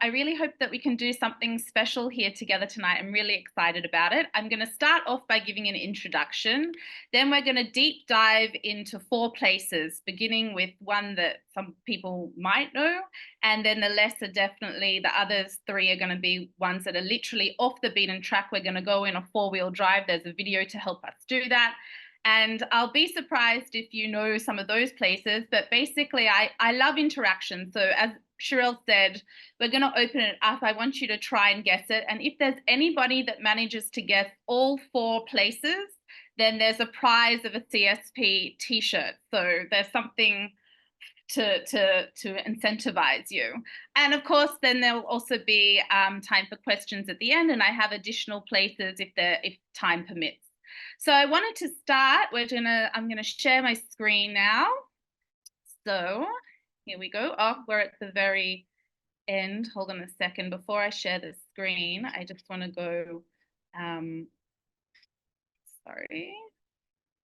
I really hope that we can do something special here together tonight. I'm really excited about it. I'm going to start off by giving an introduction. Then we're going to deep dive into 4 places, beginning with one that some people might know, and then the lesser definitely. The others 3 are going to be ones that are literally off the beaten track. We're going to go in a 4-wheel drive. There's a video to help us do that. And I'll be surprised if you know some of those places, but basically I love interaction. So as Cheryl said, we're going to open it up. I want you to try and guess it. And if there's anybody that manages to guess all 4 places, then there's a prize of a CSP t-shirt. So there's something to incentivize you. And of course, then there'll also be time for questions at the end. And I have additional places if time permits. So I wanted to start, I'm gonna share my screen now. So here we go. Oh, we're at the very end. Hold on a second. Before I share the screen, I just want to go, sorry,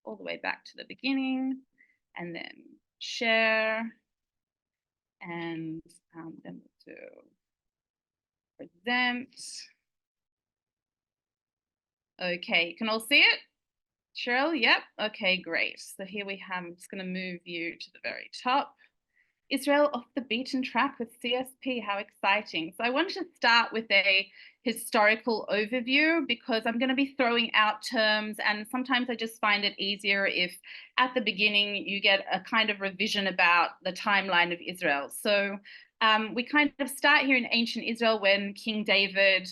all the way back to the beginning, and then share, and then we'll do present. Okay, you can all see it? Cheryl, yep. Okay, great. So here we have, I'm just going to move you to the very top. Israel off the beaten track with CSP, how exciting. So I wanted to start with a historical overview because I'm going to be throwing out terms, and sometimes I just find it easier if at the beginning you get a kind of revision about the timeline of Israel. So we kind of start here in ancient Israel when King David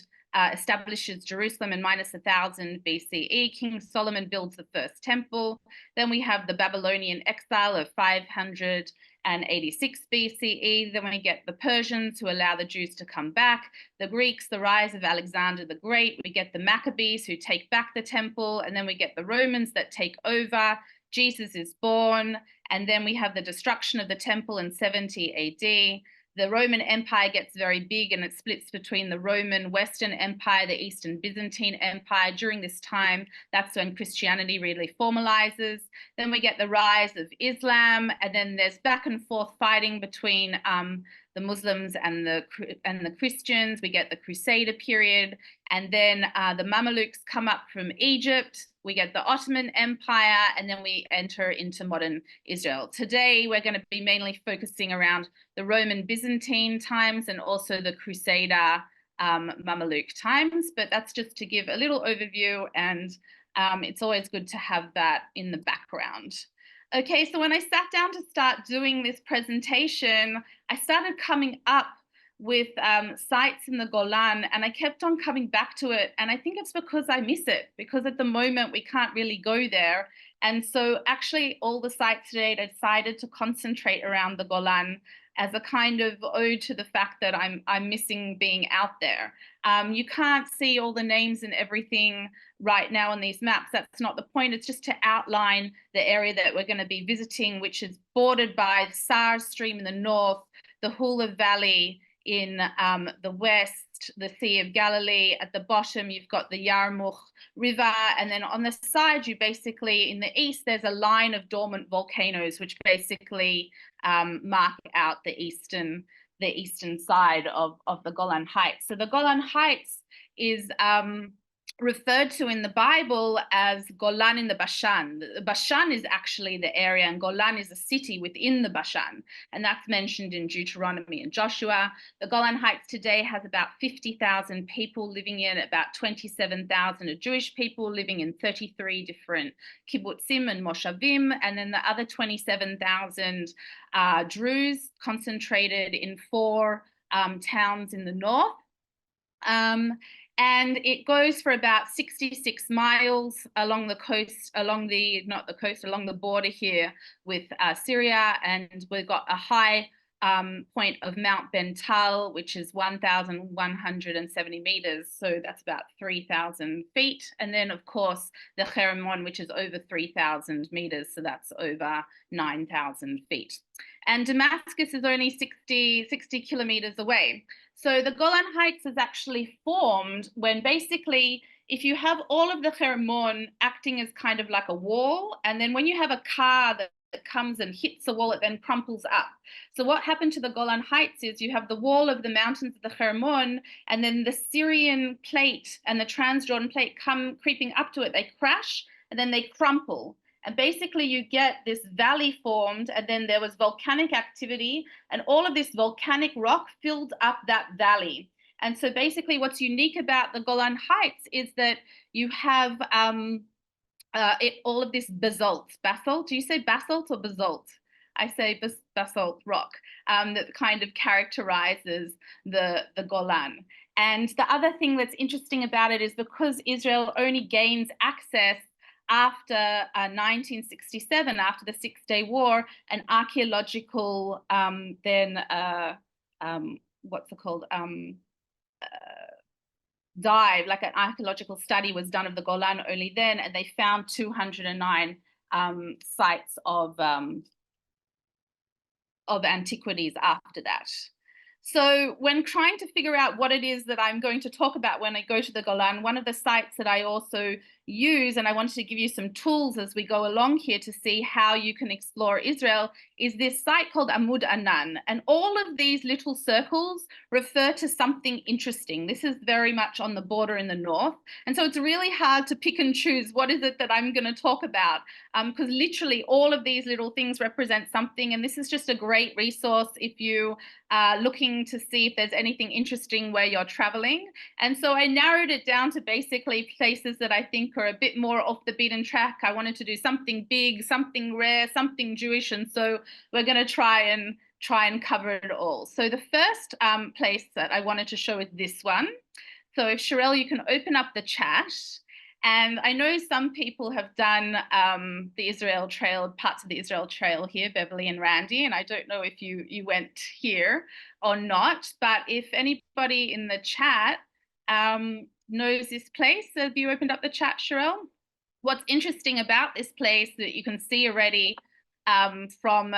establishes Jerusalem in -1000 BCE. King Solomon builds the first temple. Then we have the Babylonian exile of 586 BCE. Then we get the Persians who allow the Jews to come back. The Greeks, the rise of Alexander the Great. We get the Maccabees who take back the temple. And then we get the Romans that take over. Jesus is born. And then we have the destruction of the temple in 70 AD. The Roman Empire gets very big and it splits between the Roman Western Empire, the Eastern Byzantine Empire. During this time, that's when Christianity really formalizes. Then we get the rise of Islam, and then there's back and forth fighting between the Muslims and the Christians. We get the Crusader period, and then the Mamelukes come up from Egypt. We get the Ottoman Empire, and then we enter into modern Israel. Today, we're going to be mainly focusing around the Roman Byzantine times and also the Crusader Mameluke times, but that's just to give a little overview, and it's always good to have that in the background. Okay, so when I sat down to start doing this presentation, I started coming up with sites in the Golan, and I kept on coming back to it. And I think it's because I miss it, because at the moment we can't really go there. And so actually all the sites today decided to concentrate around the Golan as a kind of ode to the fact that I'm missing being out there. You can't see all the names and everything right now on these maps. That's not the point. It's just to outline the area that we're going to be visiting, which is bordered by the Sar Stream in the north, the Hula Valley in the west, the Sea of Galilee. At the bottom, you've got the Yarmuk River. And then on the side, you basically, in the east, there's a line of dormant volcanoes, which basically mark out the eastern side of the Golan Heights. So the Golan Heights is referred to in the Bible as Golan in the Bashan. The Bashan is actually the area, and Golan is a city within the Bashan, and that's mentioned in Deuteronomy and Joshua. The Golan Heights today has about 50,000 people living in, about 27,000 are Jewish people living in 33 different kibbutzim and moshavim, and then the other 27,000 Druze concentrated in 4 towns in the north. And it goes for about 66 miles along the coast, along the border here with Syria. And we've got a high point of Mount Ben Tal, which is 1,170 meters. So that's about 3,000 feet. And then, of course, the Hermon, which is over 3,000 meters. So that's over 9,000 feet. And Damascus is only 60 kilometers away. So the Golan Heights is actually formed when basically, if you have all of the Hermon acting as kind of like a wall, and then when you have a car comes and hits the wall, it then crumples up. So what happened to the Golan Heights is you have the wall of the mountains of the Hermon, and then the Syrian plate and the Transjordan plate come creeping up to it. They crash and then they crumple. And basically you get this valley formed, and then there was volcanic activity, and all of this volcanic rock filled up that valley. And so basically what's unique about the Golan Heights is that you have all of this basalt. Do you say basalt or basalt? I say basalt rock that kind of characterizes the Golan. And the other thing that's interesting about it is because Israel only gains access after 1967, after the Six-Day War, an archaeological what's it called? Dive, like an archaeological study was done of the Golan only then, and they found 209 sites of antiquities after that. So when trying to figure out what it is that I'm going to talk about when I go to the Golan, one of the sites that I also use, and I wanted to give you some tools as we go along here to see how you can explore Israel, is this site called Amud Anan. And all of these little circles refer to something interesting. This is very much on the border in the north. And so it's really hard to pick and choose what is it that I'm going to talk about, because literally all of these little things represent something. And this is just a great resource if you are looking to see if there's anything interesting where you're traveling. And so I narrowed it down to basically places that I think are a bit more off the beaten track. I wanted to do something big, something rare, something Jewish. And so we're going to try and cover it all. So the first place that I wanted to show is this one. So if Sherelle, you can open up the chat. And I know some people have done the Israel Trail, parts of the Israel Trail here, Beverly and Randy, and I don't know if you went here or not, but if anybody in the chat knows this place, have you opened up the chat, Sherelle? What's interesting about this place that you can see already from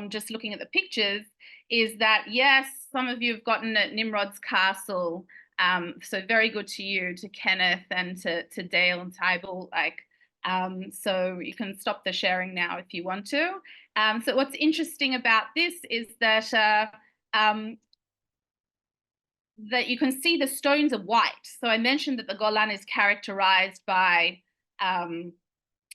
just looking at the pictures is that, yes, some of you have gotten at Nimrod's Castle. So very good to you, to Kenneth and to Dale and Tybal. So you can stop the sharing now if you want to. So what's interesting about this is that that you can see the stones are white. So I mentioned that the Golan is characterized by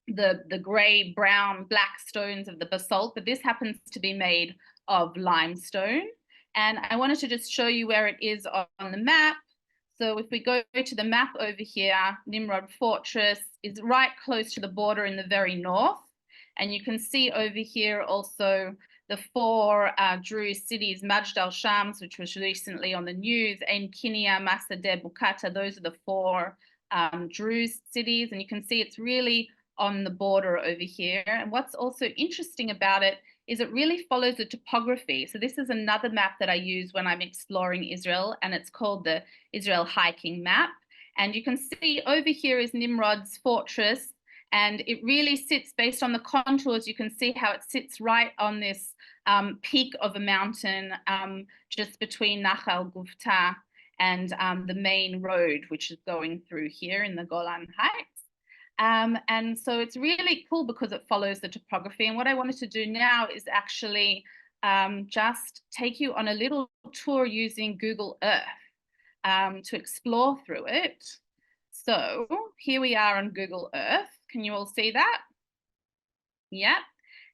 the gray, brown, black stones of the basalt, but this happens to be made of limestone. And I wanted to just show you where it is on the map. So if we go to the map over here, Nimrod Fortress is right close to the border in the very north. And you can see over here also the four Druze cities, Majd al-Shams, which was recently on the news, Ain Kinia, Masadeh, Bukata. Those are the four Druze cities. And you can see it's really on the border over here. And what's also interesting about it is it really follows the topography. So this is another map that I use when I'm exploring Israel, and it's called the Israel Hiking Map. And you can see over here is Nimrod's fortress, and it really sits based on the contours. You can see how it sits right on this peak of a mountain just between Nachal Gufta and the main road, which is going through here in the Golan Heights. And so it's really cool because it follows the topography. And what I wanted to do now is actually just take you on a little tour using Google Earth to explore through it. So here we are on Google Earth. Can you all see that? Yeah.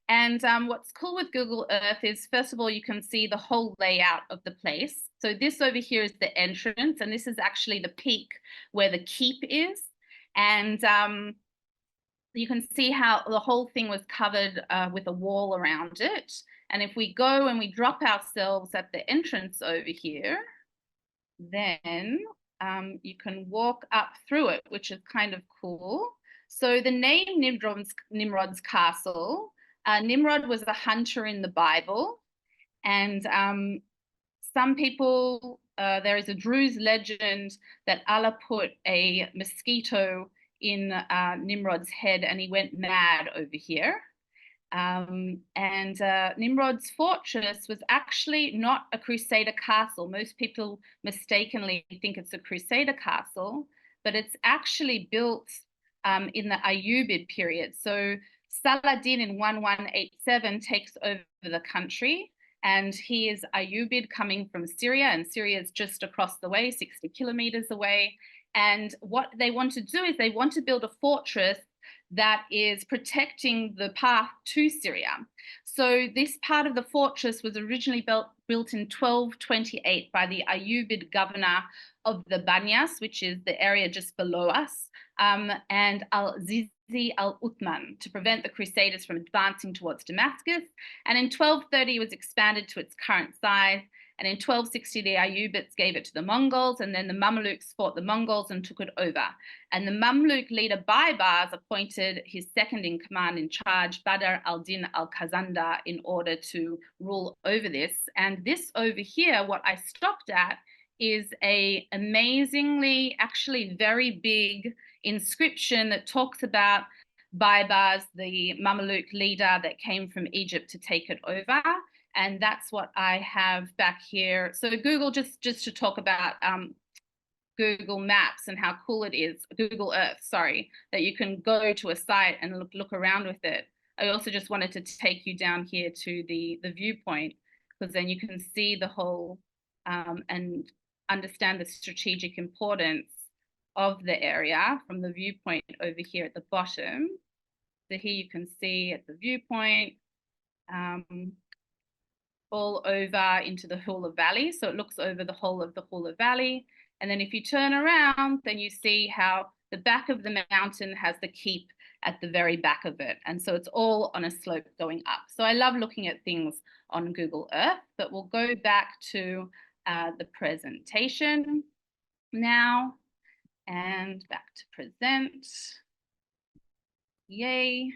And what's cool with Google Earth is, first of all, you can see the whole layout of the place. So this over here is the entrance, and this is actually the peak where the keep is. And you can see how the whole thing was covered with a wall around it. And if we go and we drop ourselves at the entrance over here, then you can walk up through it, which is kind of cool. So the name Nimrod's Castle, Nimrod was a hunter in the Bible. And some people, there is a Druze legend that Allah put a mosquito in Nimrod's head and he went mad over here. Nimrod's fortress was actually not a Crusader castle. Most people mistakenly think it's a Crusader castle, but it's actually built in the Ayyubid period. So Saladin in 1187 takes over the country, and he is Ayyubid coming from Syria, and Syria is just across the way, 60 kilometers away. And what they want to do is they want to build a fortress that is protecting the path to Syria. So this part of the fortress was originally built in 1228 by the Ayyubid governor of the Banyas, which is the area just below us, and Al-Zizi al-Uthman, to prevent the Crusaders from advancing towards Damascus. And in 1230, it was expanded to its current size. And in 1260, the Ayyubids gave it to the Mongols, and then the Mamluks fought the Mongols and took it over. And the Mamluk leader Baibars appointed his second in command in charge, Badr al-Din al-Khazanda, in order to rule over this. And this over here, what I stopped at, is a amazingly, actually very big inscription that talks about Baibars, the Mamluk leader that came from Egypt to take it over. And that's what I have back here. So Google, just to talk about Google Maps and how cool it is, Google Earth, sorry, that you can go to a site and look around with it. I also just wanted to take you down here to the viewpoint, because then you can see the whole and understand the strategic importance of the area from the viewpoint over here at the bottom. So here you can see at the viewpoint, all over into the Hula Valley. So it looks over the whole of the Hula Valley. And then if you turn around, then you see how the back of the mountain has the keep at the very back of it. And so it's all on a slope going up. So I love looking at things on Google Earth, but we'll go back to the presentation now and back to present. Yay.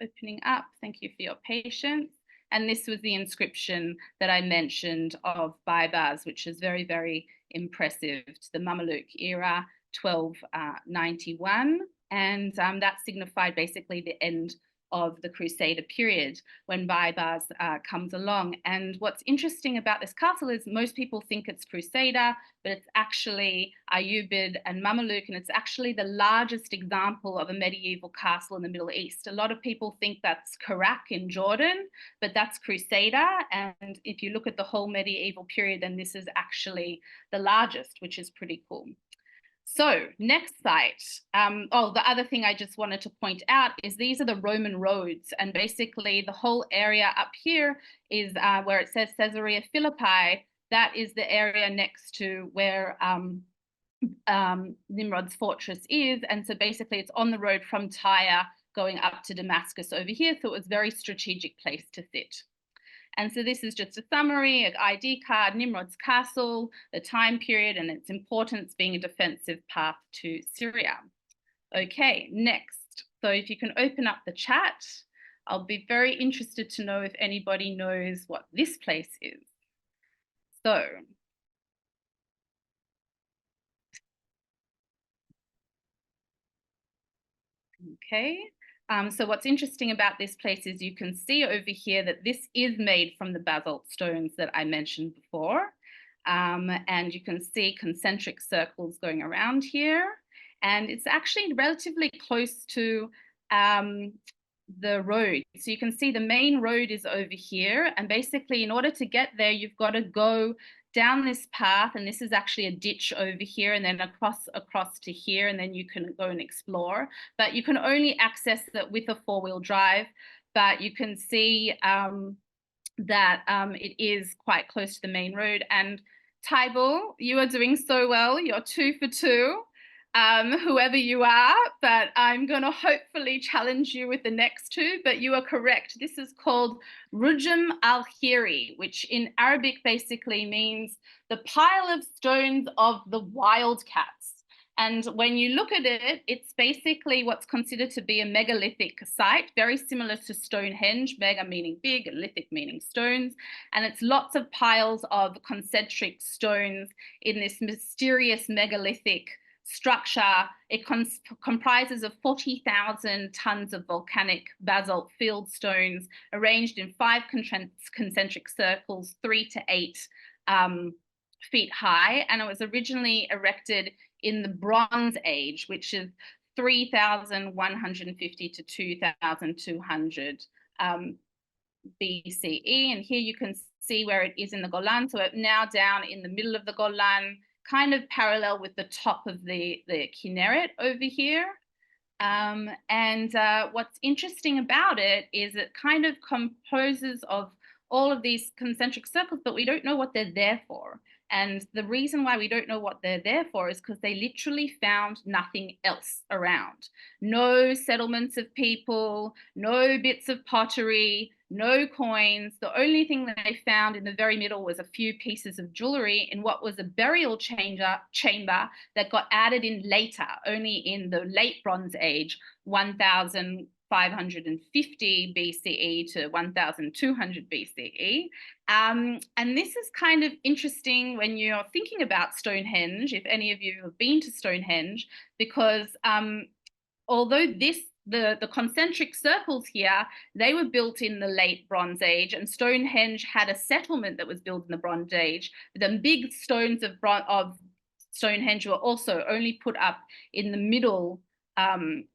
Opening up. Thank you for your patience. And this was the inscription that I mentioned of Baibars, which is very, very impressive, to the Mamluk era, 1291. And that signified basically the end of the Crusader period when Baibars comes along. And what's interesting about this castle is most people think it's Crusader, but it's actually Ayyubid and Mamluk, and it's actually the largest example of a medieval castle in the Middle East. A lot of people think that's Karak in Jordan, but that's Crusader. And if you look at the whole medieval period, then this is actually the largest, which is pretty cool. So next site, the other thing I just wanted to point out is these are the Roman roads, and basically the whole area up here is where it says Caesarea Philippi. That is the area next to where Nimrod's fortress is, and so basically it's on the road from Tyre going up to Damascus over here, so it was a very strategic place to sit. And so this is just a summary, an ID card, Nimrod's castle, the time period, and its importance being a defensive path to Syria. Okay, next. So if you can open up the chat, I'll be very interested to know if anybody knows what this place is. So, okay. So what's interesting about this place is you can see over here that this is made from the basalt stones that I mentioned before. And you can see concentric circles going around here. And it's actually relatively close to the road. So you can see the main road is over here. And basically, in order to get there, you've got to go down this path, and this is actually a ditch over here, and then across to here, and then you can go and explore. But you can only access it with a four-wheel drive. But you can see that it is quite close to the main road. And Tybal, you are doing so well. You're 2 for 2. Whoever you are, but I'm going to hopefully challenge you with the next 2, but you are correct. This is called Rujum al-Khiri, which in Arabic basically means the pile of stones of the wildcats. And when you look at it, it's basically what's considered to be a megalithic site, very similar to Stonehenge, mega meaning big, and lithic meaning stones. And it's lots of piles of concentric stones in this mysterious megalithic structure. It comprises of 40,000 tons of volcanic basalt field stones arranged in 5 concentric circles, 3 to 8 feet high. And it was originally erected in the Bronze Age, which is 3,150 to 2,200 BCE. And here you can see where it is in the Golan. So it's now down in the middle of the Golan, kind of parallel with the top of the Kinneret over here. What's interesting about it is it kind of composes of all of these concentric circles, but we don't know what they're there for. And the reason why we don't know what they're there for is because they literally found nothing else around. No settlements of people, no bits of pottery, no coins. The only thing that they found in the very middle was a few pieces of jewelry in what was a burial chamber that got added in later, only in the late Bronze Age, 1,550 BCE to 1,200 BCE. And this is kind of interesting when you're thinking about Stonehenge, if any of you have been to Stonehenge, because although the concentric circles here, they were built in the late Bronze Age, and Stonehenge had a settlement that was built in the Bronze Age. The big stones of Stonehenge were also only put up in the middle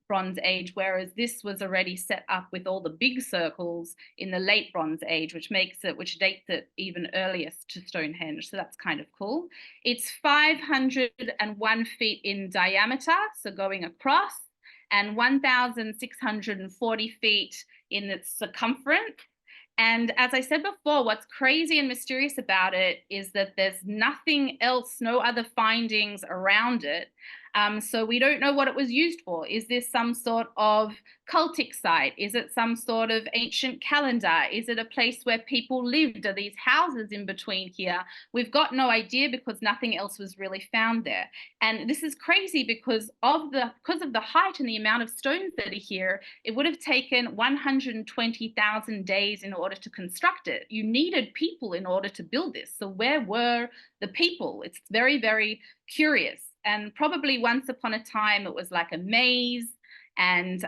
Bronze Age, whereas this was already set up with all the big circles in the late Bronze Age, which dates it even earliest to Stonehenge. So that's kind of cool. It's 501 feet in diameter, so going across, and 1,640 feet in its circumference. And as I said before, what's crazy and mysterious about it is that there's nothing else, no other findings around it. So we don't know what it was used for. Is this some sort of cultic site? Is it some sort of ancient calendar? Is it a place where people lived? Are these houses in between here? We've got no idea because nothing else was really found there. And this is crazy because of the height and the amount of stones that are here, it would have taken 120,000 days in order to construct it. You needed people in order to build this. So where were the people? It's very, very curious. And probably once upon a time, it was like a maze. And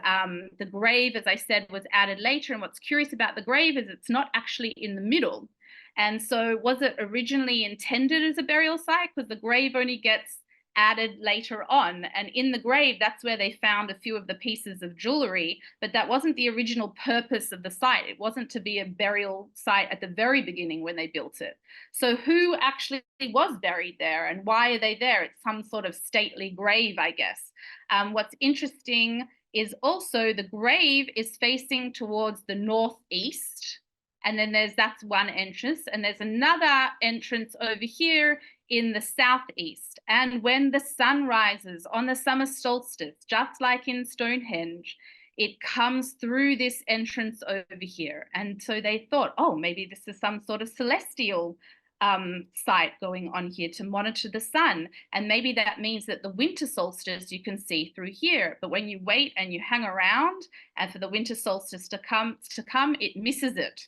the grave, as I said, was added later. And what's curious about the grave is it's not actually in the middle. And so was it originally intended as a burial site? Because the grave only gets added later on. And in the grave, that's where they found a few of the pieces of jewelry, but that wasn't the original purpose of the site. It wasn't to be a burial site at the very beginning when they built it. So who actually was buried there and why are they there? It's some sort of stately grave, I guess. What's interesting is also the grave is facing towards the northeast. And then that's one entrance. And there's another entrance over here in the southeast. And when the sun rises on the summer solstice, just like in Stonehenge, it comes through this entrance over here. And so they thought, oh, maybe this is some sort of celestial site going on here to monitor the sun. And maybe that means that the winter solstice you can see through here. But when you wait and you hang around and for the winter solstice to come, it misses it.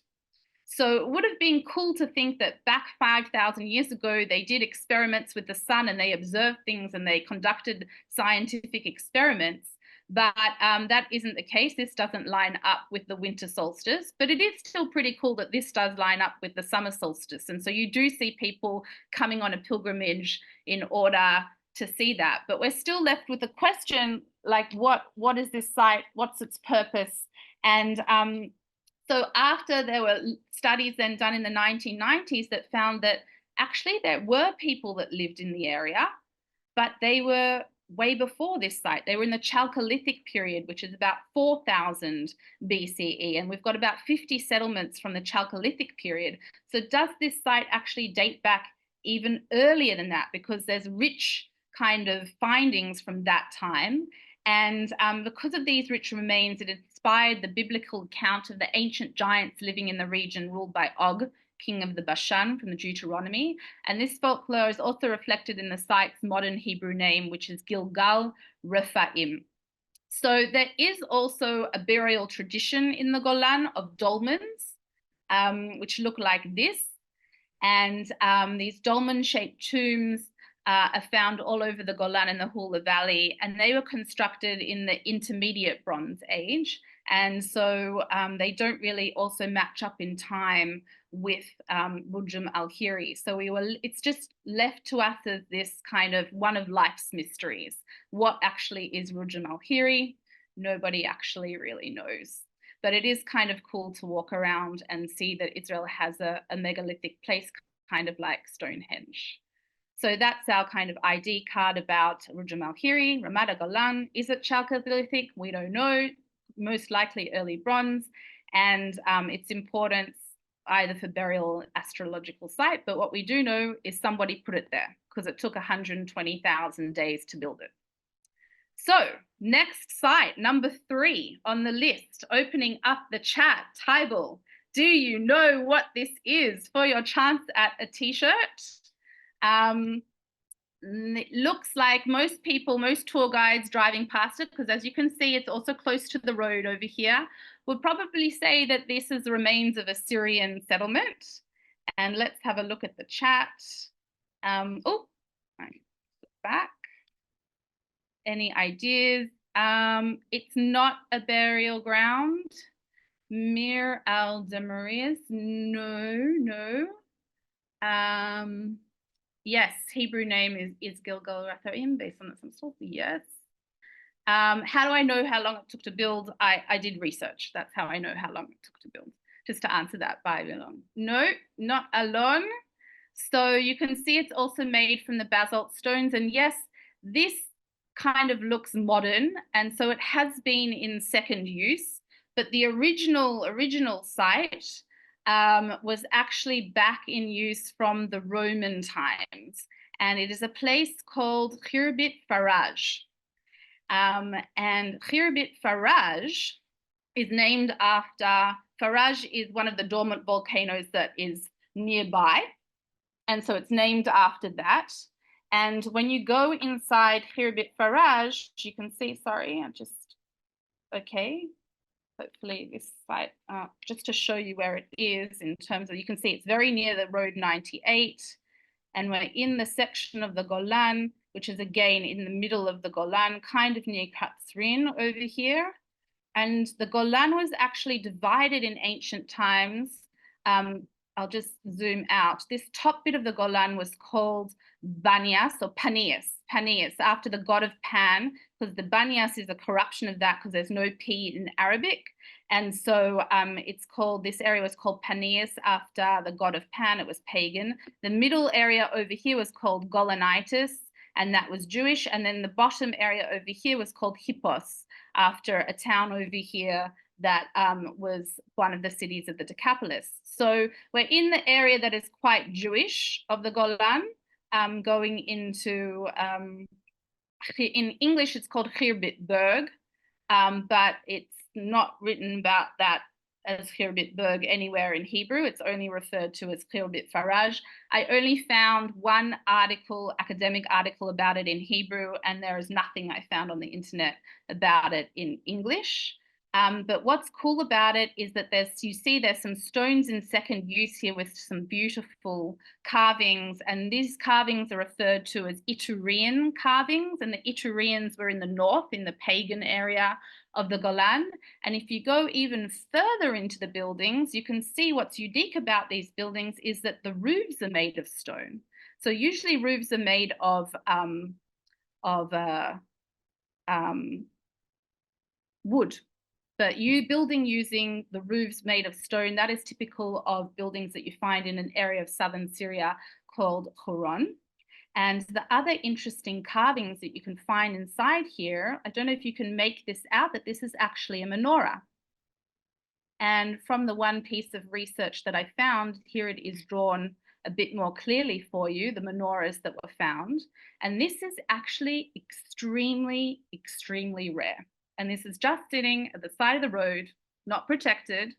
So it would have been cool to think that back 5,000 years ago, they did experiments with the sun and they observed things and they conducted scientific experiments. But that isn't the case. This doesn't line up with the winter solstice, but it is still pretty cool that this does line up with the summer solstice. And so you do see people coming on a pilgrimage in order to see that. But we're still left with a question like, what is this site? What's its purpose? And so after there were studies then done in the 1990s that found that actually there were people that lived in the area, but they were way before this site. They were in the Chalcolithic period, which is about 4,000 BCE. And we've got about 50 settlements from the Chalcolithic period. So does this site actually date back even earlier than that? Because there's rich kind of findings from that time. And because of these rich remains, it inspired the biblical account of the ancient giants living in the region ruled by Og, king of the Bashan, from the Deuteronomy. And this folklore is also reflected in the site's modern Hebrew name, which is Gilgal Rephaim. So there is also a burial tradition in the Golan of dolmens, which look like this. And these dolmen-shaped tombs are found all over the Golan and the Hula Valley, and they were constructed in the intermediate Bronze Age. And so they don't really also match up in time with Rujum al-Hiri. So it's just left to us as this kind of one of life's mysteries. What actually is Rujum al-Hiri? Nobody actually really knows. But it is kind of cool to walk around and see that Israel has a megalithic place, kind of like Stonehenge. So that's our kind of ID card about Rujum al-Hiri, Ramat Golan. Is it Chalcolithic? We don't know. Most likely early bronze. And its importance either for burial or astrological site. But what we do know is somebody put it there because it took 120,000 days to build it. So next site, number 3 on the list, opening up the chat. Tybal, do you know what this is for your chance at a t-shirt? It looks like most people, most tour guides driving past it, because as you can see, it's also close to the road over here, would probably say that this is the remains of a Syrian settlement. And let's have a look at the chat. Back. Any ideas? It's not a burial ground. Mir al-Damarias, no. Yes, Hebrew name is Gilgal Rathaim, based on some source, yes. How do I know how long it took to build? I did research. That's how I know how long it took to build. Just to answer that by Alon. No, not Alon. So you can see it's also made from the basalt stones. And yes, this kind of looks modern. And so it has been in second use. But the original site was actually back in use from the Roman times. And it is a place called Khirbit Faraj. And Khirbit Faraj is named after, Faraj is one of the dormant volcanoes that is nearby. And so it's named after that. And when you go inside Khirbit Faraj, you can see, sorry, okay. Hopefully this site, just to show you where it is in terms of, you can see it's very near the road 98. And we're in the section of the Golan, which is again in the middle of the Golan, kind of near Katzrin over here. And the Golan was actually divided in ancient times. I'll just zoom out. This top bit of the Golan was called Banias or Panias, after the god of Pan, because the Banias is a corruption of that because there's no P in Arabic. And so this area was called Panias after the god of Pan. It was pagan. The middle area over here was called Golanitis, and that was Jewish. And then the bottom area over here was called Hippos, after a town over here that was one of the cities of the Decapolis. So we're in the area that is quite Jewish of the Golan, going into, in English, it's called Khirbit Berg, but it's not written about that as Khirbit Berg anywhere in Hebrew. It's only referred to as Khirbit Faraj. I only found one article, academic article about it in Hebrew, and there is nothing I found on the internet about it in English. But what's cool about it is that you see there's some stones in second use here with some beautiful carvings, and these carvings are referred to as Iturean carvings, and the Itureans were in the north, in the pagan area of the Golan. And if you go even further into the buildings, you can see what's unique about these buildings is that the roofs are made of stone. So usually roofs are made of wood. But building using the roofs made of stone, that is typical of buildings that you find in an area of southern Syria called Huron. And the other interesting carvings that you can find inside here, I don't know if you can make this out, that this is actually a menorah. And from the one piece of research that I found, here it is drawn a bit more clearly for you, the menorahs that were found. And this is actually extremely, extremely rare. And this is just sitting at the side of the road, not protected,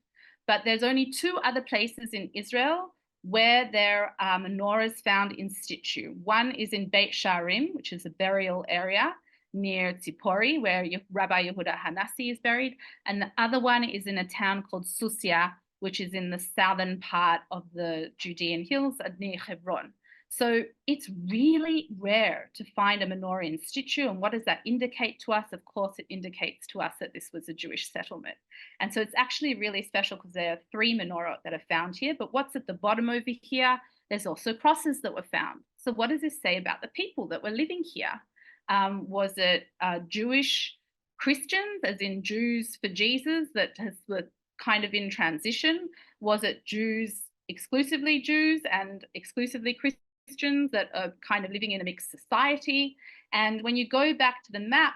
but there's only 2 other places in Israel where there are menorahs found in situ. One is in Beit Sharim, which is a burial area near Tzipori, where Rabbi Yehuda Hanassi is buried. And the other one is in a town called Susia, which is in the southern part of the Judean hills near Hebron. So it's really rare to find a menorah in situ. And what does that indicate to us? Of course, it indicates to us that this was a Jewish settlement. And so it's actually really special because there are 3 menorah that are found here. But what's at the bottom over here? There's also crosses that were found. So what does this say about the people that were living here? Was it Jewish Christians, as in Jews for Jesus, that were kind of in transition? Was it Jews, exclusively Jews and exclusively Christians that are kind of living in a mixed society? And when you go back to the map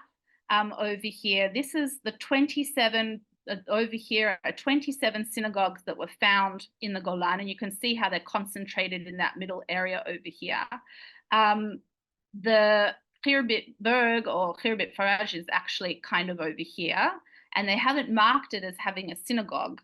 over here, this is the 27 over here are 27 synagogues that were found in the Golan, and you can see how they're concentrated in that middle area over here. The Khirbet Berg or Khirbet Faraj is actually kind of over here, and they haven't marked it as having a synagogue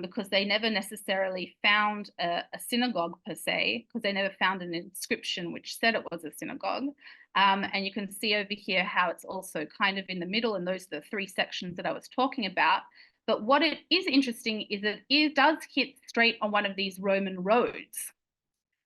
because they never necessarily found a synagogue per se, because they never found an inscription which said it was a synagogue. And you can see over here how it's also kind of in the middle, and those are the 3 sections that I was talking about. But what it is interesting is that it does hit straight on one of these Roman roads.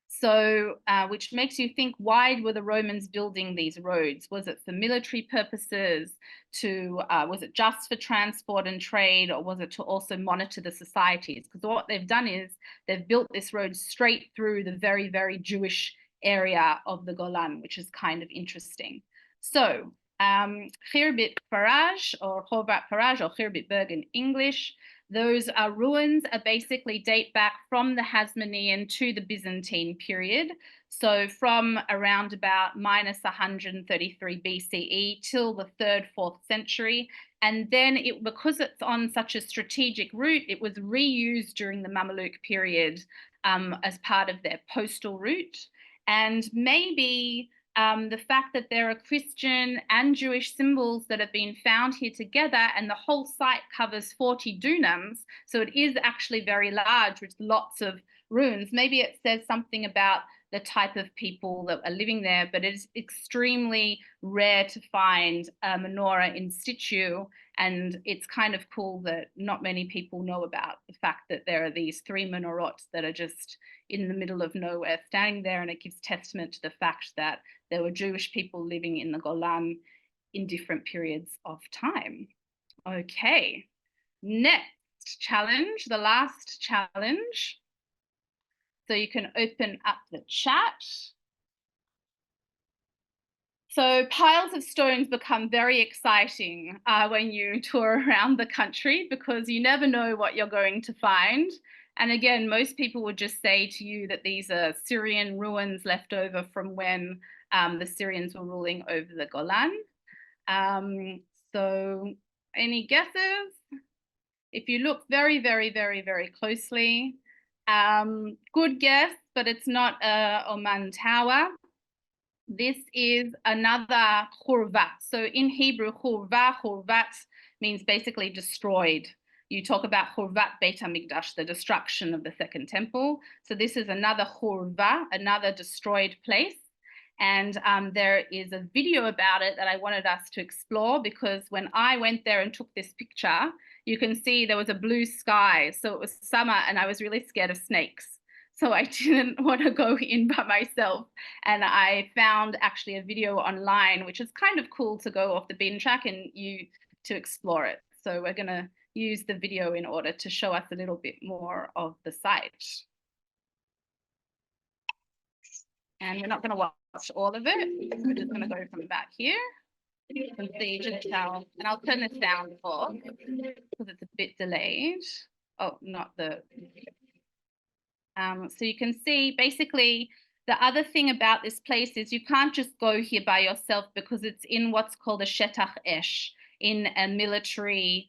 So, which makes you think, why were the Romans building these roads? Was it for military purposes? Was it just for transport and trade, or was it to also monitor the societies? Because what they've done is they've built this road straight through the very, very Jewish area of the Golan, which is kind of interesting. So, Khirbet Faraj or Khorvat Faraj or Khirbet Berg in English, those ruins are basically date back from the Hasmonean to the Byzantine period. So from around about minus 133 BCE till the 3rd, 4th century. And then because it's on such a strategic route, it was reused during the Mamluk period as part of their postal route. And maybe the fact that there are Christian and Jewish symbols that have been found here together, and the whole site covers 40 dunams, so it is actually very large with lots of ruins. Maybe it says something about the type of people that are living there, but it's extremely rare to find a menorah in situ. And it's kind of cool that not many people know about the fact that there are these 3 menorahs that are just in the middle of nowhere standing there, and it gives testament to the fact that there were Jewish people living in the Golan in different periods of time. Okay, next challenge, the last challenge. So you can open up the chat. So piles of stones become very exciting when you tour around the country, because you never know what you're going to find. And again, most people would just say to you that these are Syrian ruins left over from when the Syrians were ruling over the Golan. So any guesses? If you look very, very, very, very closely, good guess, but it's not a Oman Tower. This is another khurvat. So in Hebrew, khurvat means basically destroyed. You talk about khurvat Beit HaMikdash, the destruction of the Second Temple. So this is another khurva, another destroyed place. And there is a video about it that I wanted us to explore, because when I went there and took this picture, you can see there was a blue sky. So it was summer and I was really scared of snakes. So I didn't want to go in by myself. And I found actually a video online, which is kind of cool to go off the beaten track and to explore it. So we're going to use the video in order to show us a little bit more of the site. And we're not going to watch all of it. We're just going to go from back here. You can see just how, and I'll turn this down off because it's a bit delayed. Oh, not the... so you can see basically the other thing about this place is you can't just go here by yourself, because it's in what's called a shetach esh, in a military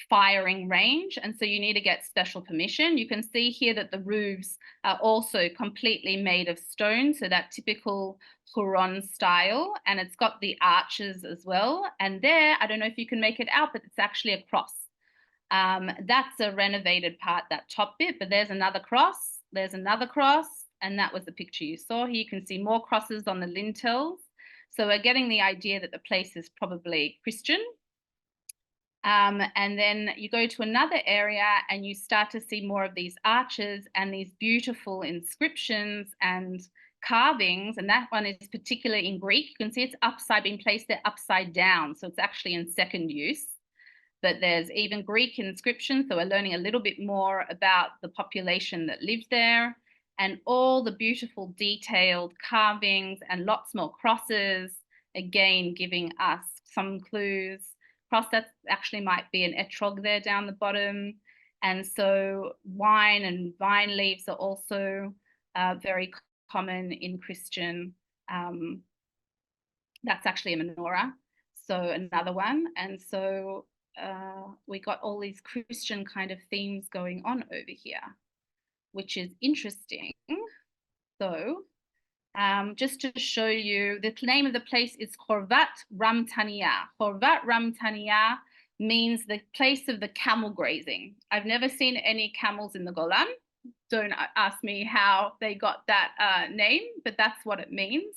firing range. And so you need to get special permission. You can see here that the roofs are also completely made of stone. So that typical Huron style, and it's got the arches as well. And there, I don't know if you can make it out, but it's actually a cross. That's a renovated part, that top bit, but there's another cross, and that was the picture you saw. Here you can see more crosses on the lintels. So we're getting the idea that the place is probably Christian. And then you go to another area and you start to see more of these arches and these beautiful inscriptions and carvings. And that one is particularly in Greek. You can see it's being placed there upside down. So it's actually in second use. But there's even Greek inscriptions. So we're learning a little bit more about the population that lived there, and all the beautiful detailed carvings and lots more crosses, again, giving us some clues. Cross, that actually might be an etrog there down the bottom. And so wine and vine leaves are also very common in Christian. That's actually a menorah, so another one. And so we got all these Christian kind of themes going on over here, which is interesting. So just to show you, the name of the place is Khorvat Ramtania. Khorvat Ramtania means the place of the camel grazing. I've never seen any camels in the Golan. Don't ask me how they got that name, but that's what it means.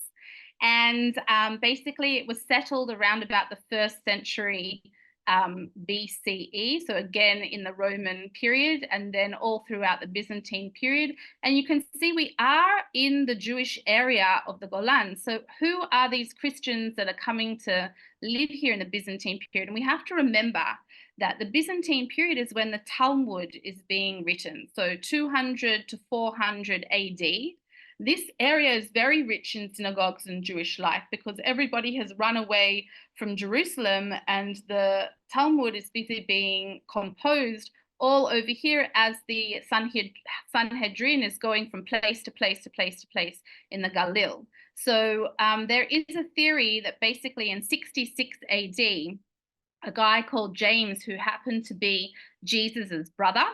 And basically it was settled around about the 1st century BCE. So again, in the Roman period, and then all throughout the Byzantine period. And you can see we are in the Jewish area of the Golan. So who are these Christians that are coming to live here in the Byzantine period? And we have to remember that the Byzantine period is when the Talmud is being written. So 200 to 400 AD. This area is very rich in synagogues and Jewish life because everybody has run away from Jerusalem, and the Talmud is busy being composed all over here as the Sanhedrin is going from place to place to place to place in the Galil. So there is a theory that basically in 66 AD, a guy called James, who happened to be Jesus's brother,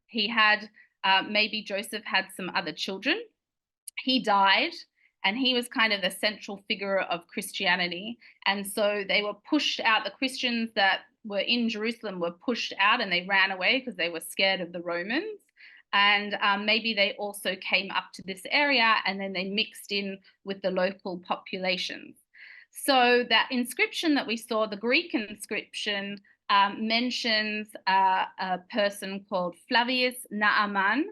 he had, maybe Joseph had some other children. He died, and he was kind of the central figure of Christianity. And so they were pushed out. The Christians that were in Jerusalem were pushed out, and they ran away because they were scared of the Romans. And maybe they also came up to this area, and then they mixed in with the local populations. So that inscription that we saw, the Greek inscription, mentions a person called Flavius Naaman,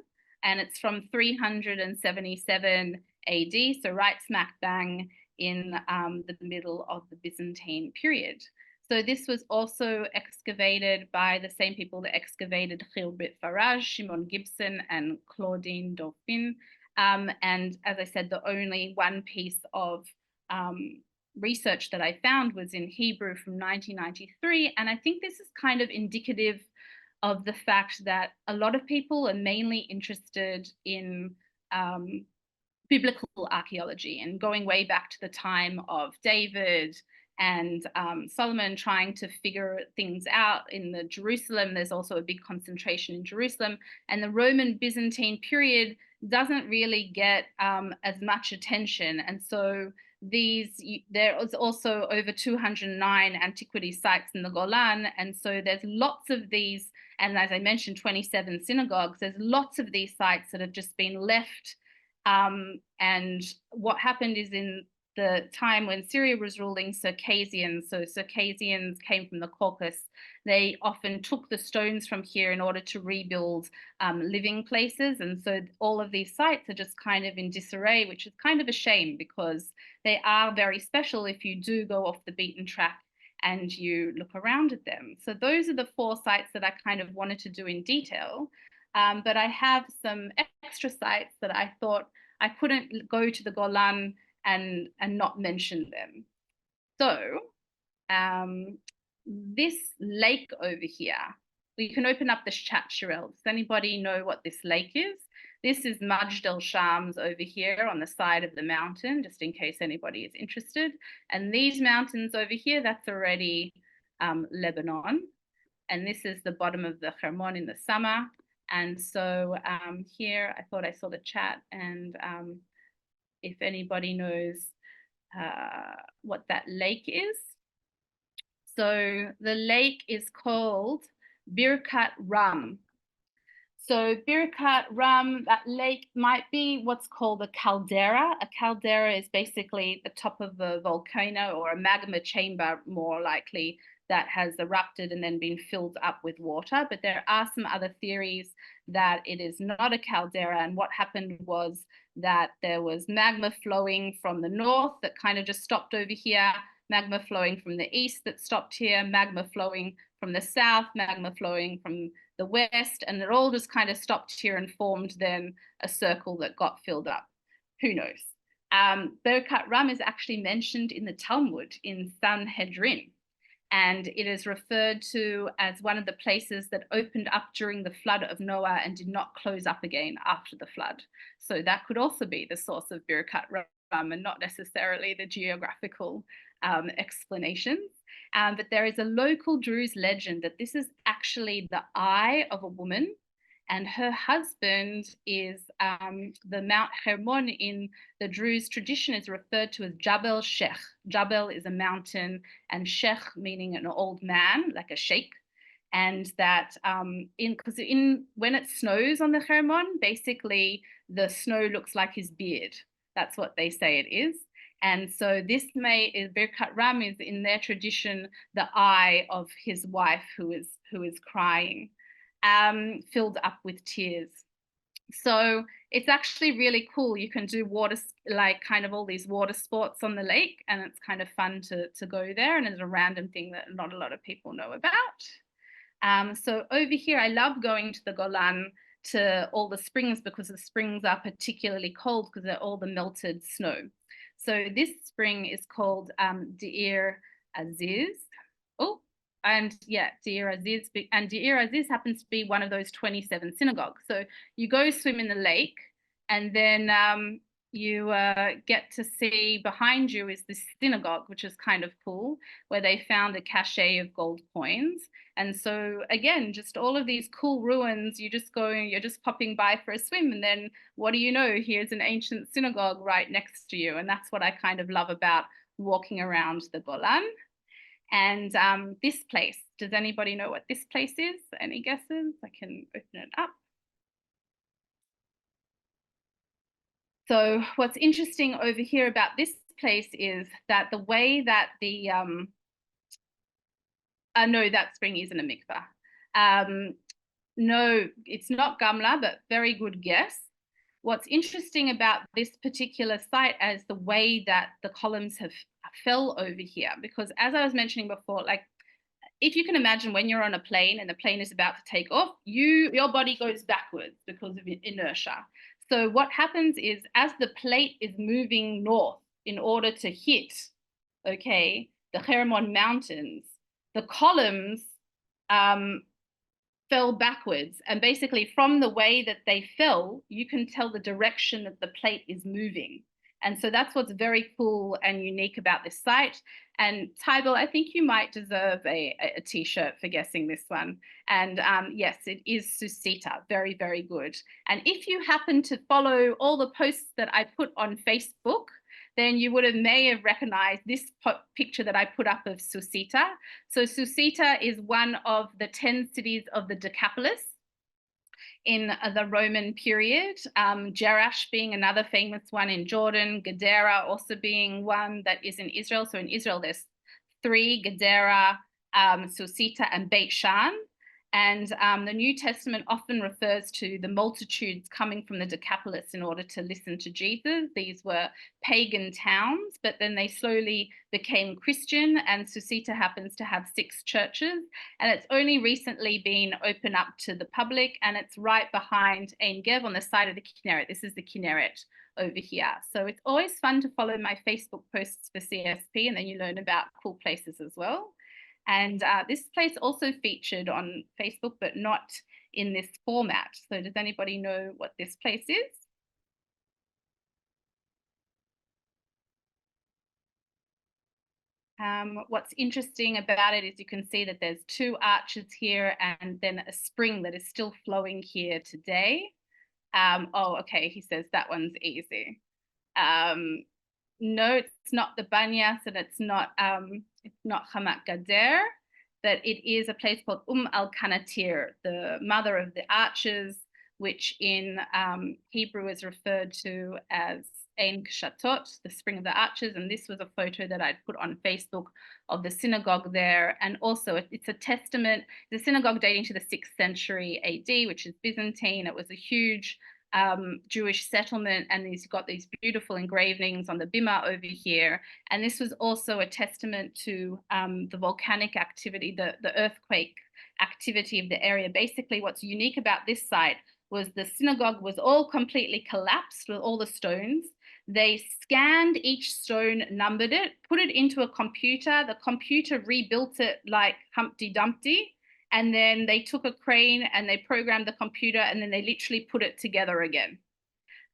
and it's from 377 AD, so right smack bang in the middle of the Byzantine period. So this was also excavated by the same people that excavated Gilbert Farage, Shimon Gibson, and Claudine Dauphin. And as I said, the only one piece of research that I found was in Hebrew from 1993. And I think this is kind of indicative of the fact that a lot of people are mainly interested in biblical archaeology and going way back to the time of David and Solomon, trying to figure things out in the Jerusalem. There's also a big concentration in Jerusalem, and the Roman Byzantine period doesn't really get as much attention. And so there was also over 209 antiquity sites in the Golan, and so there's lots of these, and as I mentioned, 27 synagogues. There's lots of these sites that have just been left. And what happened is, in the time when Syria was ruling Circassians, so Circassians came from the Caucasus, they often took the stones from here in order to rebuild living places. And so all of these sites are just kind of in disarray, which is kind of a shame because they are very special if you do go off the beaten track and you look around at them. So those are the 4 sites that I kind of wanted to do in detail. But I have some extra sites that I thought I couldn't go to the Golan and not mention them. So this lake over here, you can open up the chat, Sherelle. Does anybody know what this lake is? This is Majd el Shams over here on the side of the mountain, just in case anybody is interested. And these mountains over here, that's already Lebanon. And this is the bottom of the Hermon in the summer. And so here, I thought I saw the chat, and if anybody knows what that lake is. So the lake is called Birkat Ram. So Birkat Ram, that lake might be what's called a caldera. A caldera is basically the top of a volcano or a magma chamber, more likely, that has erupted and then been filled up with water. But there are some other theories that it is not a caldera. And what happened was that there was magma flowing from the north that kind of just stopped over here, magma flowing from the east that stopped here, magma flowing from the south, magma flowing from the west, and it all just kind of stopped here and formed then a circle that got filled up. Who knows? Birkat Ram is actually mentioned in the Talmud in Sanhedrin, and it is referred to as one of the places that opened up during the flood of Noah and did not close up again after the flood. So that could also be the source of Birkat Ram and not necessarily the geographical explanations. But there is a local Druze legend that this is actually the eye of a woman, and her husband is the Mount Hermon in the Druze tradition is referred to as Jabal Sheikh. Jabal is a mountain, and Sheikh meaning an old man, like a sheikh. And that when it snows on the Hermon, basically the snow looks like his beard. That's what they say it is. And so this Birkat Ram is in their tradition the eye of his wife who is crying, filled up with tears. So it's actually really cool. You can do water, like kind of all these water sports on the lake, and it's kind of fun to go there. And it's a random thing that not a lot of people know about. So over here, I love going to the Golan to all the springs because the springs are particularly cold because they're all the melted snow. So this spring is called Deir Aziz. Oh, and yeah, Deir Aziz. And Deir Aziz happens to be one of those 27 synagogues. So you go swim in the lake, and then you get to see behind you is this synagogue, which is kind of cool, where they found a cache of gold coins. And so again, just all of these cool ruins, you're just popping by for a swim, and then what do you know, here's an ancient synagogue right next to you. And that's what I kind of love about walking around the Golan. And this place, does anybody know what this place is? Any guesses? I can open it up. So what's interesting over here about this place is that the way that the, no, that spring isn't a mikveh. No, it's not Gamla, but very good guess. What's interesting about this particular site is the way that the columns have fell over here, because as I was mentioning before, like if you can imagine when you're on a plane and the plane is about to take off, your body goes backwards because of inertia. So what happens is as the plate is moving north in order to hit, okay, the Hermon Mountains, the columns fell backwards. And basically from the way that they fell, you can tell the direction that the plate is moving. And so that's what's very cool and unique about this site. And Tybal, I think you might deserve a t-shirt for guessing this one. And yes, it is Susita. Very, very good. And if you happen to follow all the posts that I put on Facebook, then you may have recognized this picture that I put up of Susita. So Susita is one of the 10 cities of the Decapolis in the Roman period, Jerash being another famous one in Jordan, Gadara also being one that is in Israel. So in Israel, there's 3, Gadara, Susita, and Beit Shan. And the New Testament often refers to the multitudes coming from the Decapolis in order to listen to Jesus. These were pagan towns, but then they slowly became Christian, and Susita happens to have 6 churches, and it's only recently been opened up to the public, and it's right behind Ein Gev on the side of the Kinneret. This is the Kinneret over here. So it's always fun to follow my Facebook posts for CSP, and then you learn about cool places as well. And this place also featured on Facebook, but not in this format. So does anybody know what this place is? What's interesting about it is you can see that there's 2 arches here and then a spring that is still flowing here today. Oh, okay, he says that one's easy. No, it's not the Banyas, and it's not Hamat Gader, but it is a place called al-Kanatir, the mother of the arches, which in Hebrew is referred to as Ein Kshatot, the Spring of the Arches, and this was a photo that I'd put on Facebook of the synagogue there. And also it's a testament, the synagogue dating to the 6th century AD, which is Byzantine. It was a huge Jewish settlement, and you've got these beautiful engravings on the bima over here. And this was also a testament to the volcanic activity, the earthquake activity of the area. Basically, what's unique about this site was the synagogue was all completely collapsed with all the stones. They scanned each stone, numbered it, put it into a computer. The computer rebuilt it like Humpty Dumpty. And then they took a crane and they programmed the computer, and then they literally put it together again.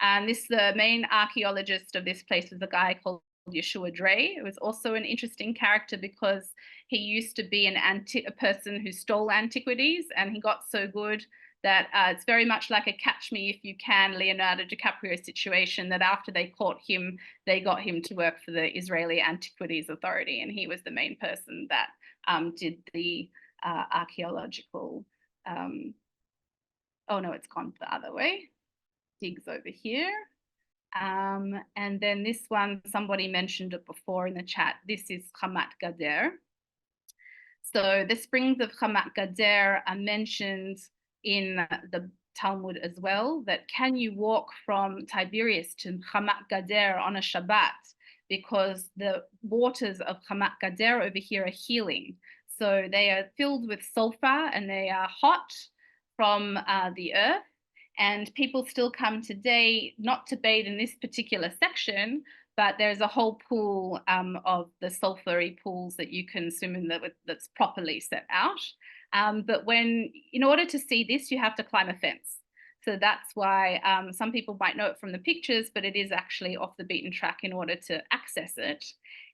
And the main archaeologist of this place was a guy called Yeshua Dre. It was also an interesting character because he used to be a person who stole antiquities, and he got so good that it's very much like a Catch Me If You Can Leonardo DiCaprio situation, that after they caught him, they got him to work for the Israeli Antiquities Authority, and he was the main person that did the archaeological, oh no, it's gone the other way, digs over here. And then this one, somebody mentioned it before in the chat, this is Hamat Gader. So the springs of Hamat Gader are mentioned in the Talmud as well, that can you walk from Tiberias to Hamat Gader on a Shabbat, because the waters of Hamat Gader over here are healing. So they are filled with sulfur and they are hot from the earth. And people still come today, not to bathe in this particular section, but there's a whole pool of the sulfury pools that you can swim in that's properly set out. But in order to see this, you have to climb a fence. So that's why some people might know it from the pictures, but it is actually off the beaten track in order to access it.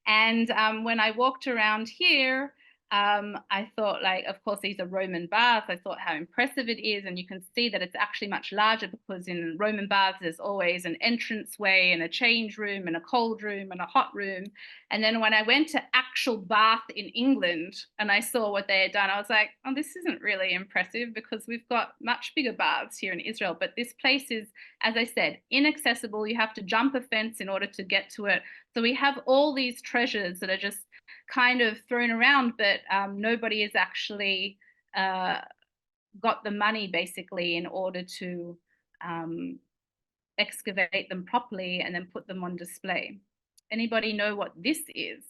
And when I walked around here, I thought, like, of course, these are Roman baths. I thought how impressive it is. And you can see that it's actually much larger, because in Roman baths, there's always an entranceway and a change room and a cold room and a hot room. And then when I went to actual bath in England and I saw what they had done, I was like, oh, this isn't really impressive, because we've got much bigger baths here in Israel. But this place is, as I said, inaccessible. You have to jump a fence in order to get to it. So we have all these treasures that are just kind of thrown around, but nobody has actually got the money basically in order to excavate them properly and then put them on display. Anybody know what this is?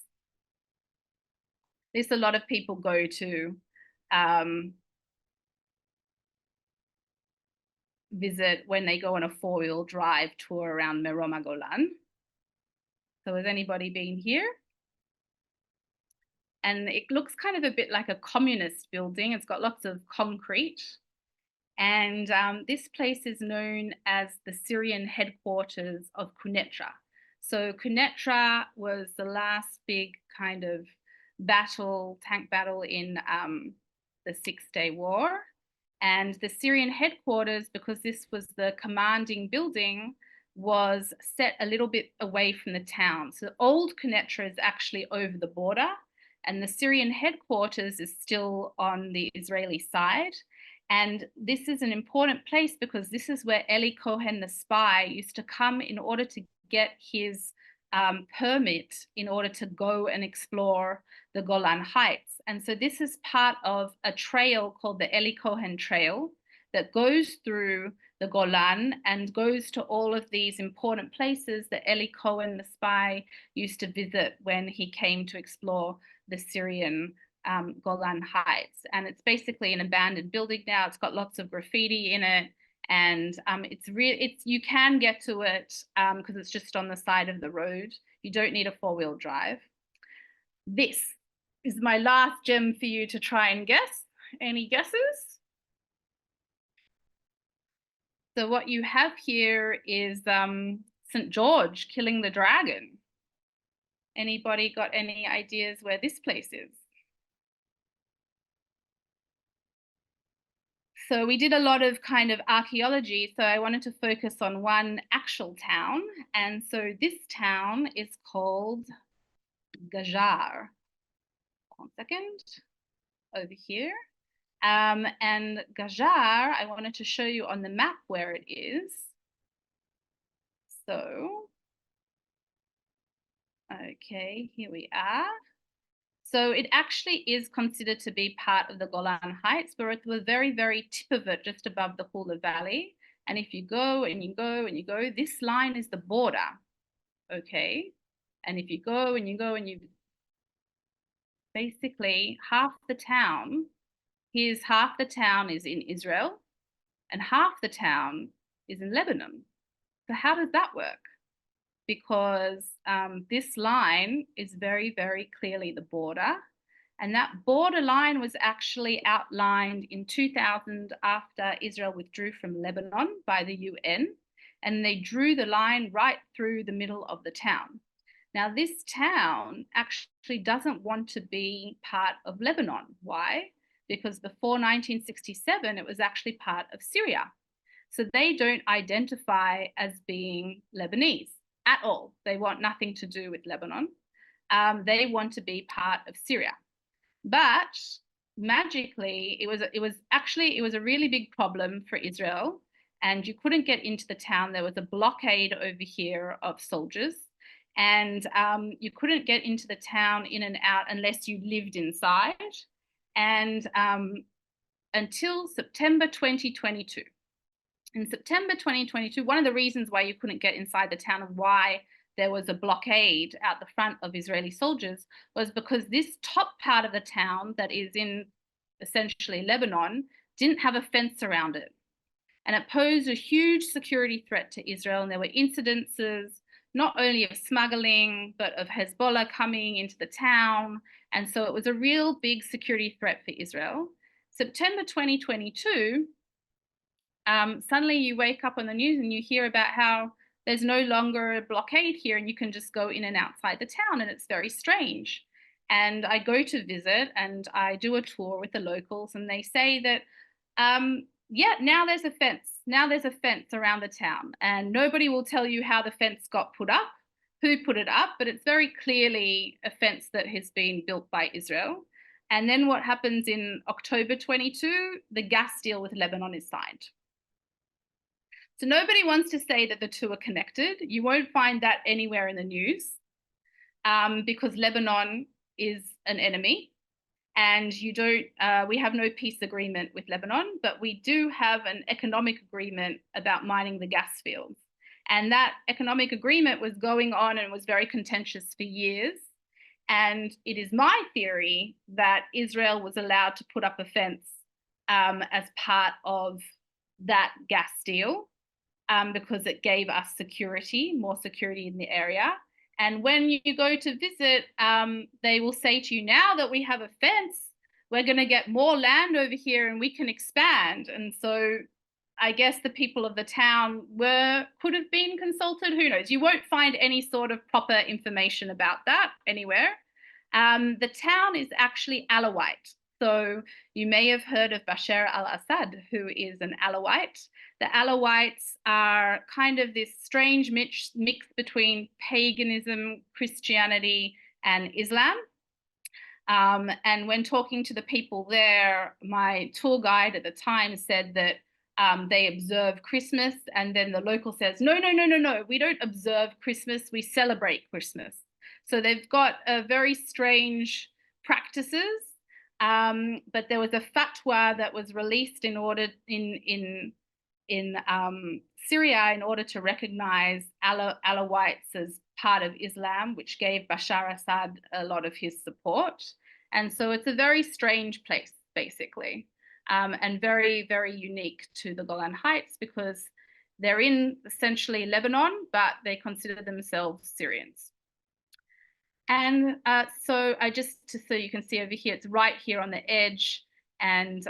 This a lot of people go to visit when they go on a 4-wheel drive tour around Merom Golan. So has anybody been here? And it looks kind of a bit like a communist building. It's got lots of concrete. And this place is known as the Syrian headquarters of Quneitra. So Quneitra was the last big kind of tank battle in the Six-Day War. And the Syrian headquarters, because this was the commanding building, was set a little bit away from the town. So old Quneitra is actually over the border, and the Syrian headquarters is still on the Israeli side. And this is an important place because this is where Eli Cohen, the spy, used to come in order to get his permit in order to go and explore the Golan Heights. And so this is part of a trail called the Eli Cohen Trail that goes through the Golan and goes to all of these important places that Eli Cohen, the spy, used to visit when he came to explore the Syrian Golan Heights. And it's basically an abandoned building now. It's got lots of graffiti in it. And you can get to it because it's just on the side of the road. You don't need a 4-wheel drive. This is my last gem for you to try and guess. Any guesses? So what you have here is St. George killing the dragon. Anybody got any ideas where this place is? So we did a lot of kind of archaeology. So I wanted to focus on one actual town. And so this town is called Gajar. 1 second, over here. And Gajar, I wanted to show you on the map where it is. So Okay, here we are. So it actually is considered to be part of the Golan Heights, but at the very, very tip of it, just above the Hula Valley. And if you go and you go and you go, this line is the border, okay? And if you go and you go and you, basically half the town, here's half the town is in Israel and half the town is in Lebanon. So how does that work? Because this line is very, very clearly the border. And that border line was actually outlined in 2000 after Israel withdrew from Lebanon by the UN. And they drew the line right through the middle of the town. Now, this town actually doesn't want to be part of Lebanon. Why? Because before 1967, it was actually part of Syria. So they don't identify as being Lebanese at all. They want nothing to do with Lebanon. They want to be part of Syria. But magically, it was a really big problem for Israel, and you couldn't get into the town. There was a blockade over here of soldiers, and you couldn't get into the town in and out unless you lived inside. And until September 2022. In September 2022, one of the reasons why you couldn't get inside the town and why there was a blockade out the front of Israeli soldiers was because this top part of the town that is in essentially Lebanon didn't have a fence around it. And it posed a huge security threat to Israel. And there were incidences not only of smuggling, but of Hezbollah coming into the town. And so it was a real big security threat for Israel. September 2022, suddenly you wake up on the news and you hear about how there's no longer a blockade here and you can just go in and outside the town, and it's very strange. And I go to visit and I do a tour with the locals, and they say that, yeah, now there's a fence. Now there's a fence around the town, and nobody will tell you how the fence got put up, who put it up, but it's very clearly a fence that has been built by Israel. And then what happens in October 22, the gas deal with Lebanon is signed. So nobody wants to say that the two are connected. You won't find that anywhere in the news because Lebanon is an enemy, and we have no peace agreement with Lebanon, but we do have an economic agreement about mining the gas fields. And that economic agreement was going on and was very contentious for years. And it is my theory that Israel was allowed to put up a fence as part of that gas deal. Because it gave us security, more security in the area. And when you go to visit, they will say to you, now that we have a fence, we're going to get more land over here and we can expand. And so I guess the people of the town could have been consulted. Who knows? You won't find any sort of proper information about that anywhere. The town is actually Alawite. So you may have heard of Bashar al-Assad, who is an Alawite. The Alawites are kind of this strange mix between paganism, Christianity, and Islam. And when talking to the people there, my tour guide at the time said that they observe Christmas, and then the local says, no, we don't observe Christmas, we celebrate Christmas. So they've got very strange practices. But there was a fatwa that was released in Syria in order to recognize Alawites as part of Islam, which gave Bashar Assad a lot of his support. And so it's a very strange place, basically, and very, very unique to the Golan Heights because they're in essentially Lebanon, but they consider themselves Syrians. And so you can see over here, it's right here on the edge. And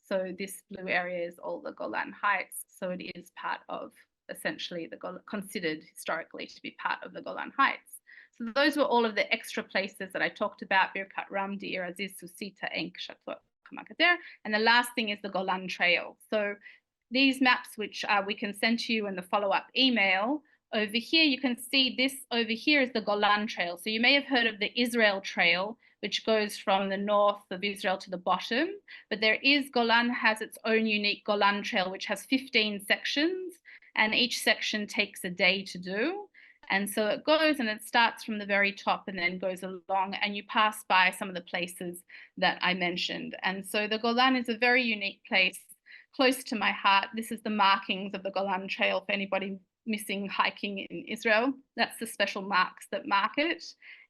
so this blue area is all the Golan Heights. So it is part of essentially considered historically to be part of the Golan Heights. So those were all of the extra places that I talked about: Birkat Ram, Deir Aziz, Susita, Enk, Chateau, Kamakader. And the last thing is the Golan Trail. So these maps, which we can send to you in the follow-up email, over here, you can see this over here is the Golan Trail. So you may have heard of the Israel Trail, which goes from the north of Israel to the bottom. But Golan has its own unique Golan Trail, which has 15 sections, and each section takes a day to do. And so it goes and it starts from the very top and then goes along, and you pass by some of the places that I mentioned. And so the Golan is a very unique place, close to my heart. This is the markings of the Golan Trail for anybody missing hiking in Israel. That's the special marks that mark it.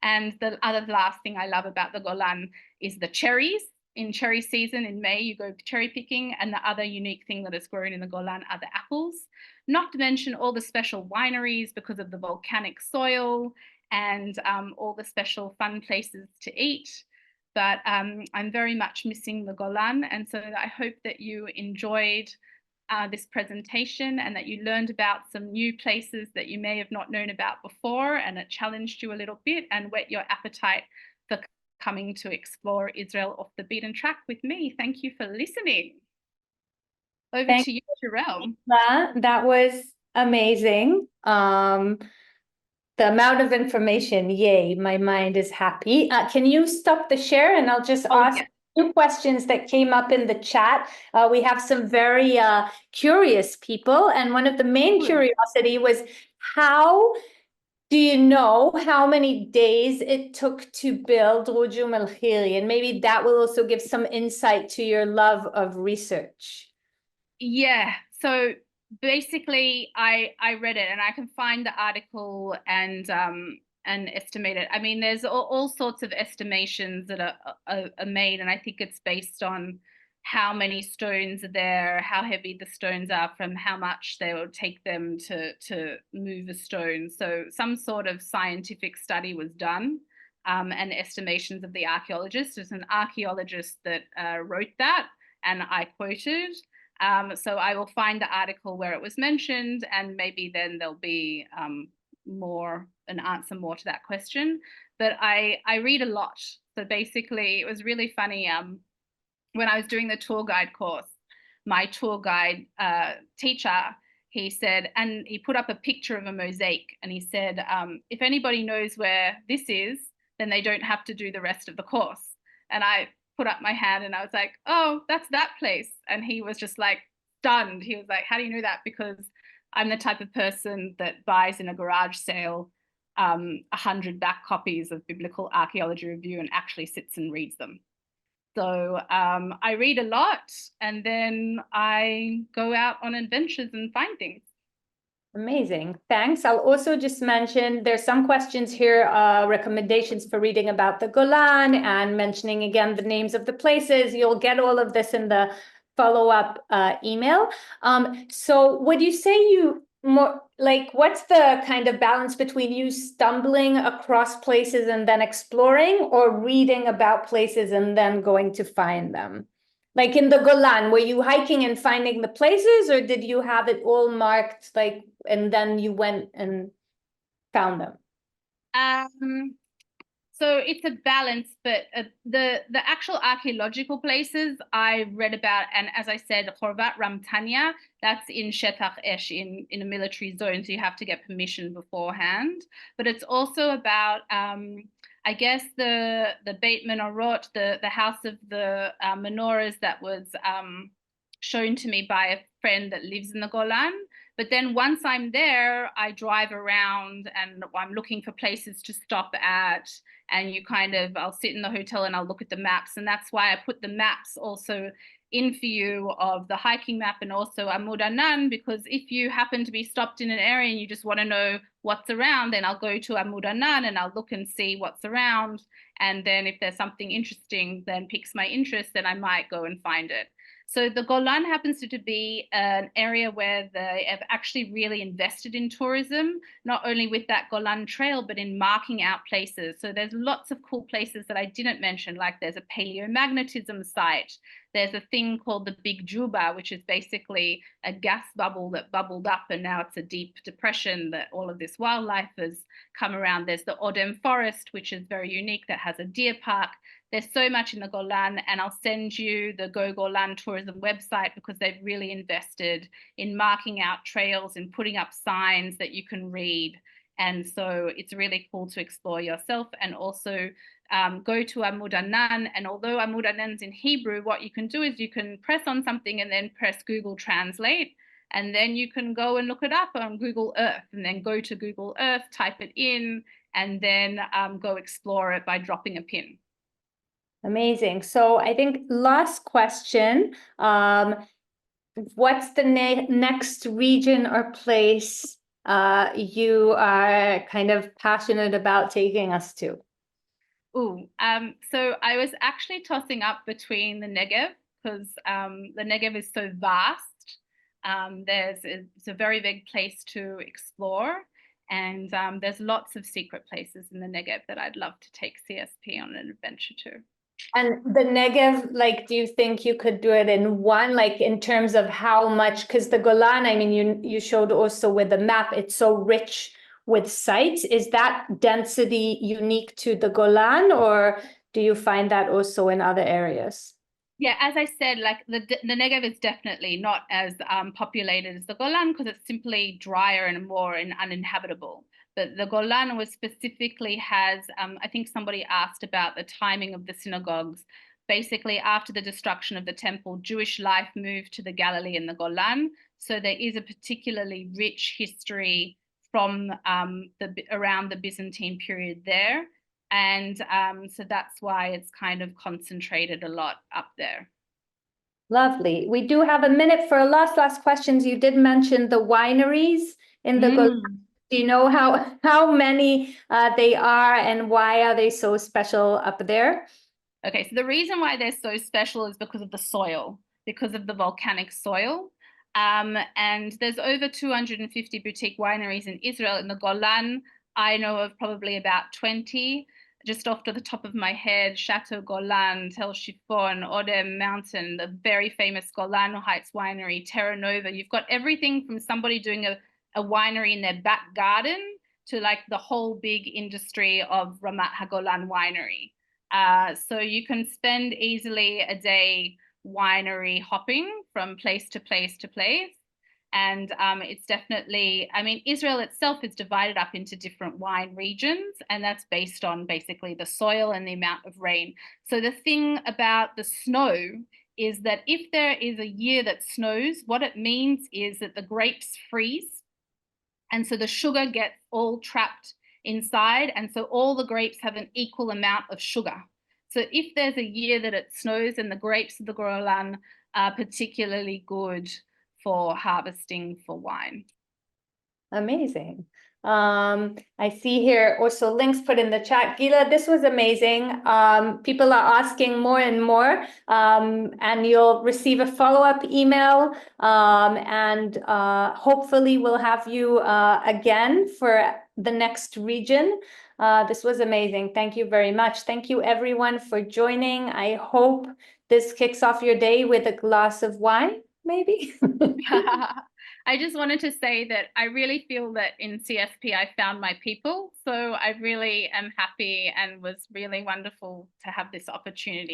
And the other last thing I love about the Golan is the cherries. In cherry season in May, you go cherry picking, and the other unique thing that is grown in the Golan are the apples. Not to mention all the special wineries because of the volcanic soil, and all the special fun places to eat. But I'm very much missing the Golan, and so I hope that you enjoyed this presentation and that you learned about some new places that you may have not known about before, and it challenged you a little bit and whet your appetite for coming to explore Israel off the beaten track with me. Thank you for listening. Over to you, Jarell. That was amazing. The amount of information, yay, my mind is happy. Can you stop the share and I'll just ask a few questions that came up in the chat. We have some very curious people, and one of the main curiosity was, how do you know how many days it took to build Rujum al Khiri? And maybe that will also give some insight to your love of research. Yeah, so basically I read it and I can find the article and estimate it. I mean, there's all sorts of estimations that are made, and I think it's based on how many stones are there, how heavy the stones are, from how much they will take them to move a stone. So some sort of scientific study was done, and estimations of the archaeologist. There's an archaeologist that wrote that, and I quoted. So I will find the article where it was mentioned, and maybe then there'll be an answer more to that question. But I read a lot. So basically, it was really funny. When I was doing the tour guide course, my tour guide teacher, he said, and he put up a picture of a mosaic, and he said, if anybody knows where this is, then they don't have to do the rest of the course. And I put up my hand and I was like, oh, that's that place. And he was just like stunned. He was like, how do you know that? Because I'm the type of person that buys in a garage sale 100 back copies of Biblical Archaeology Review and actually sits and reads them. So I read a lot, and then I go out on adventures and find things. Amazing. Thanks. I'll also just mention there's some questions here, recommendations for reading about the Golan and mentioning again the names of the places. You'll get all of this in the follow-up email. So would you say you more like, what's the kind of balance between you stumbling across places and then exploring, or reading about places and then going to find them? Like in the Golan, were you hiking and finding the places, or did you have it all marked, like, and then you went and found them? So it's a balance, but the actual archaeological places I read about, and as I said, Khorvat Ramtanya, that's in Shetach Esh, in a military zone, so you have to get permission beforehand. But it's also about I guess the Beit Menorot, the house of the menorahs that was shown to me by a friend that lives in the Golan. But then once I'm there, I drive around and I'm looking for places to stop at. And you kind of, I'll sit in the hotel and I'll look at the maps. And that's why I put the maps also in for you of the hiking map and also Amud Anan, because if you happen to be stopped in an area and you just want to know what's around, then I'll go to Amud Anan and I'll look and see what's around. And then if there's something interesting, then piques my interest, then I might go and find it. So the Golan happens to be an area where they have actually really invested in tourism, not only with that Golan Trail, but in marking out places. So there's lots of cool places that I didn't mention, like there's a paleomagnetism site. There's a thing called the Big Juba, which is basically a gas bubble that bubbled up and now it's a deep depression that all of this wildlife has come around. There's the Odem Forest, which is very unique, that has a deer park. There's so much in the Golan, and I'll send you the Go Golan tourism website because they've really invested in marking out trails and putting up signs that you can read. And so it's really cool to explore yourself, and also go to Amud Anan. And although Amud Anan's in Hebrew, what you can do is you can press on something and then press Google Translate. And then you can go and look it up on Google Earth, and then go to Google Earth, type it in, and then go explore it by dropping a pin. Amazing. So I think last question, what's the next region or place you are kind of passionate about taking us to? So I was actually tossing up between the Negev, because the Negev is so vast. It's a very big place to explore, and there's lots of secret places in the Negev that I'd love to take CSP on an adventure to. And the Negev, like, do you think you could do it in one, like in terms of how much? Because the Golan, I mean, you showed also with the map, it's so rich with sites. Is that density unique to the Golan, or do you find that also in other areas? Yeah, as I said, like the Negev is definitely not as populated as the Golan, because it's simply drier and more uninhabitable. But the Golan was specifically has, I think somebody asked about the timing of the synagogues. Basically, after the destruction of the temple, Jewish life moved to the Galilee and the Golan. So there is a particularly rich history from around the Byzantine period there. And so that's why it's kind of concentrated a lot up there. Lovely. We do have a minute for last questions. You did mention the wineries in the Golan. Do you know how many they are, and why are they so special up there? Okay, so the reason why they're so special is because of the soil, because of the volcanic soil. And there's over 250 boutique wineries in Israel. In the Golan, I know of probably about 20. Just off to the top of my head, Chateau Golan, Tel Chiffon, Odem Mountain, the very famous Golan Heights Winery, Terra Nova. You've got everything from somebody doing a winery in their back garden to like the whole big industry of Ramat HaGolan Winery. So you can spend easily a day winery hopping from place to place to place. And it's definitely, I mean, Israel itself is divided up into different wine regions, and that's based on basically the soil and the amount of rain. So the thing about the snow is that if there is a year that snows, what it means is that the grapes freeze, and so the sugar gets all trapped inside, and so all the grapes have an equal amount of sugar. So if there's a year that it snows, and the grapes of the Golan are particularly good for harvesting for wine. Amazing. I see here also links put in the chat. Gila, this was amazing. People are asking more and more, and you'll receive a follow-up email. And hopefully we'll have you again for the next region. This was amazing. Thank you very much. Thank you everyone for joining. I hope this kicks off your day with a glass of wine, maybe. I just wanted to say that I really feel that in CSP I found my people. So I really am happy, and was really wonderful to have this opportunity.